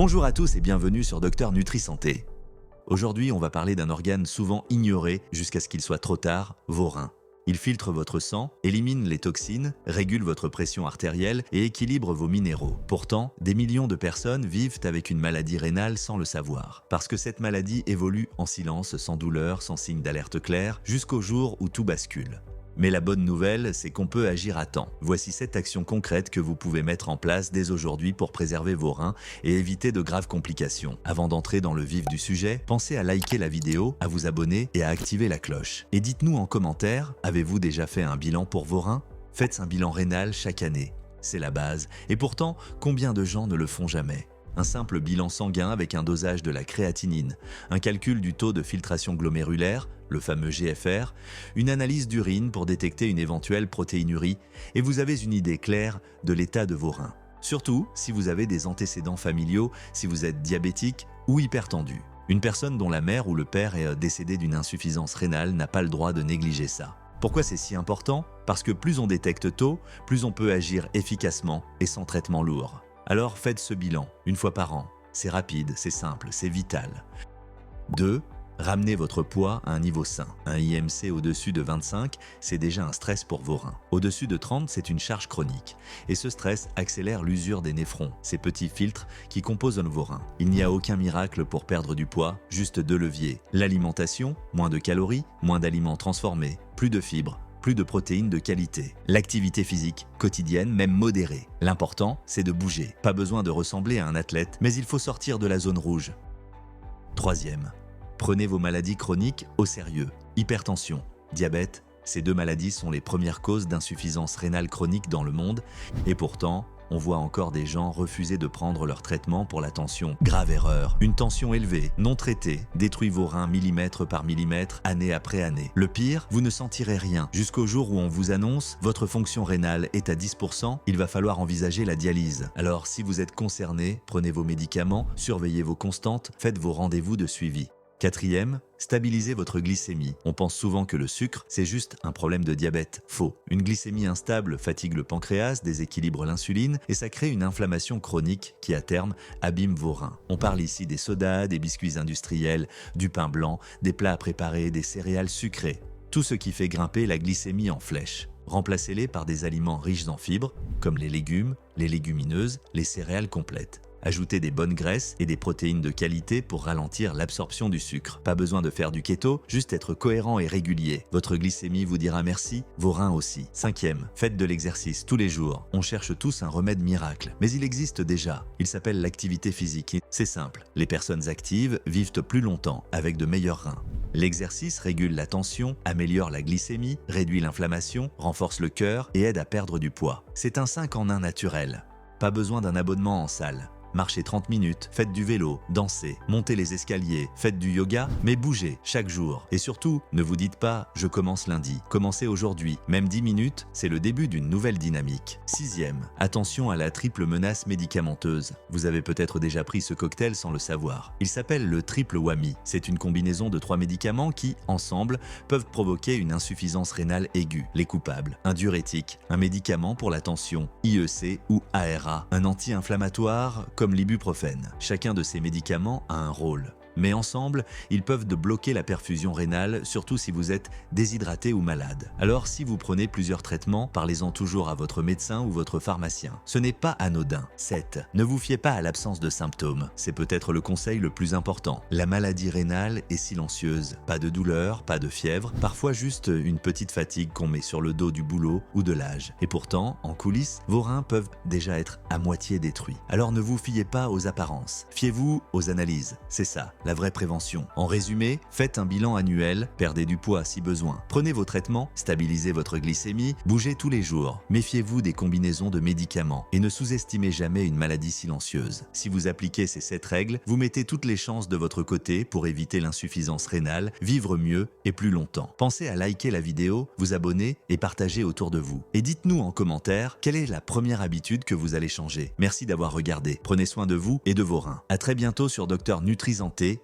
Bonjour à tous et bienvenue sur Docteur Nutri Santé. Aujourd'hui, on va parler d'un organe souvent ignoré jusqu'à ce qu'il soit trop tard, vos reins. Il filtre votre sang, élimine les toxines, régule votre pression artérielle et équilibre vos minéraux. Pourtant, des millions de personnes vivent avec une maladie rénale sans le savoir. Parce que cette maladie évolue en silence, sans douleur, sans signe d'alerte claire, jusqu'au jour où tout bascule. Mais la bonne nouvelle, c'est qu'on peut agir à temps. Voici 7 actions concrètes que vous pouvez mettre en place dès aujourd'hui pour préserver vos reins et éviter de graves complications. Avant d'entrer dans le vif du sujet, pensez à liker la vidéo, à vous abonner et à activer la cloche. Et dites-nous en commentaire, avez-vous déjà fait un bilan pour vos reins? Faites un bilan rénal chaque année. C'est la base. Et pourtant, combien de gens ne le font jamais? Un simple bilan sanguin avec un dosage de la créatinine, un calcul du taux de filtration glomérulaire, le fameux GFR, une analyse d'urine pour détecter une éventuelle protéinurie, et vous avez une idée claire de l'état de vos reins. Surtout si vous avez des antécédents familiaux, si vous êtes diabétique ou hypertendu. Une personne dont la mère ou le père est décédé d'une insuffisance rénale n'a pas le droit de négliger ça. Pourquoi c'est si important? Parce que plus on détecte tôt, plus on peut agir efficacement et sans traitement lourd. Alors faites ce bilan, une fois par an. C'est rapide, c'est simple, c'est vital. 2. Ramenez votre poids à un niveau sain. Un IMC au-dessus de 25, c'est déjà un stress pour vos reins. Au-dessus de 30, c'est une charge chronique. Et ce stress accélère l'usure des néphrons, ces petits filtres qui composent vos reins. Il n'y a aucun miracle pour perdre du poids, juste 2 leviers. L'alimentation, moins de calories, moins d'aliments transformés, plus de fibres, plus de protéines de qualité. L'activité physique, quotidienne, même modérée. L'important, c'est de bouger. Pas besoin de ressembler à un athlète, mais il faut sortir de la zone rouge. 3e, prenez vos maladies chroniques au sérieux. Hypertension, diabète, ces 2 maladies sont les premières causes d'insuffisance rénale chronique dans le monde, et pourtant, on voit encore des gens refuser de prendre leur traitement pour la tension. Grave erreur. Une tension élevée, non traitée, détruit vos reins millimètre par millimètre, année après année. Le pire, vous ne sentirez rien. Jusqu'au jour où on vous annonce, votre fonction rénale est à 10%, il va falloir envisager la dialyse. Alors, si vous êtes concerné, prenez vos médicaments, surveillez vos constantes, faites vos rendez-vous de suivi. 4e, stabilisez votre glycémie. On pense souvent que le sucre, c'est juste un problème de diabète. Faux. Une glycémie instable fatigue le pancréas, déséquilibre l'insuline et ça crée une inflammation chronique qui, à terme, abîme vos reins. On parle ici des sodas, des biscuits industriels, du pain blanc, des plats préparés, des céréales sucrées. Tout ce qui fait grimper la glycémie en flèche. Remplacez-les par des aliments riches en fibres, comme les légumes, les légumineuses, les céréales complètes. Ajoutez des bonnes graisses et des protéines de qualité pour ralentir l'absorption du sucre. Pas besoin de faire du keto, juste être cohérent et régulier. Votre glycémie vous dira merci, vos reins aussi. 5e, faites de l'exercice tous les jours. On cherche tous un remède miracle, mais il existe déjà. Il s'appelle l'activité physique. C'est simple, les personnes actives vivent plus longtemps avec de meilleurs reins. L'exercice régule la tension, améliore la glycémie, réduit l'inflammation, renforce le cœur et aide à perdre du poids. C'est un 5 en 1 naturel. Pas besoin d'un abonnement en salle. Marchez 30 minutes, faites du vélo, dansez, montez les escaliers, faites du yoga, mais bougez chaque jour. Et surtout, ne vous dites pas « je commence lundi ». Commencez aujourd'hui. Même 10 minutes, c'est le début d'une nouvelle dynamique. 6e, attention à la triple menace médicamenteuse. Vous avez peut-être déjà pris ce cocktail sans le savoir. Il s'appelle le triple whammy. C'est une combinaison de 3 médicaments qui, ensemble, peuvent provoquer une insuffisance rénale aiguë. Les coupables, un diurétique, un médicament pour la tension, IEC ou ARA, un anti-inflammatoire comme l'ibuprofène. Chacun de ces médicaments a un rôle. Mais ensemble, ils peuvent bloquer la perfusion rénale, surtout si vous êtes déshydraté ou malade. Alors si vous prenez plusieurs traitements, parlez-en toujours à votre médecin ou votre pharmacien. Ce n'est pas anodin. 7. Ne vous fiez pas à l'absence de symptômes. C'est peut-être le conseil le plus important. La maladie rénale est silencieuse. Pas de douleur, pas de fièvre, parfois juste une petite fatigue qu'on met sur le dos du boulot ou de l'âge. Et pourtant, en coulisses, vos reins peuvent déjà être à moitié détruits. Alors ne vous fiez pas aux apparences. Fiez-vous aux analyses. C'est ça, la vraie prévention. En résumé, faites un bilan annuel, perdez du poids si besoin. Prenez vos traitements, stabilisez votre glycémie, bougez tous les jours. Méfiez-vous des combinaisons de médicaments et ne sous-estimez jamais une maladie silencieuse. Si vous appliquez ces 7 règles, vous mettez toutes les chances de votre côté pour éviter l'insuffisance rénale, vivre mieux et plus longtemps. Pensez à liker la vidéo, vous abonner et partager autour de vous. Et dites-nous en commentaire quelle est la première habitude que vous allez changer. Merci d'avoir regardé. Prenez soin de vous et de vos reins. À très bientôt sur Docteur Nutri Santé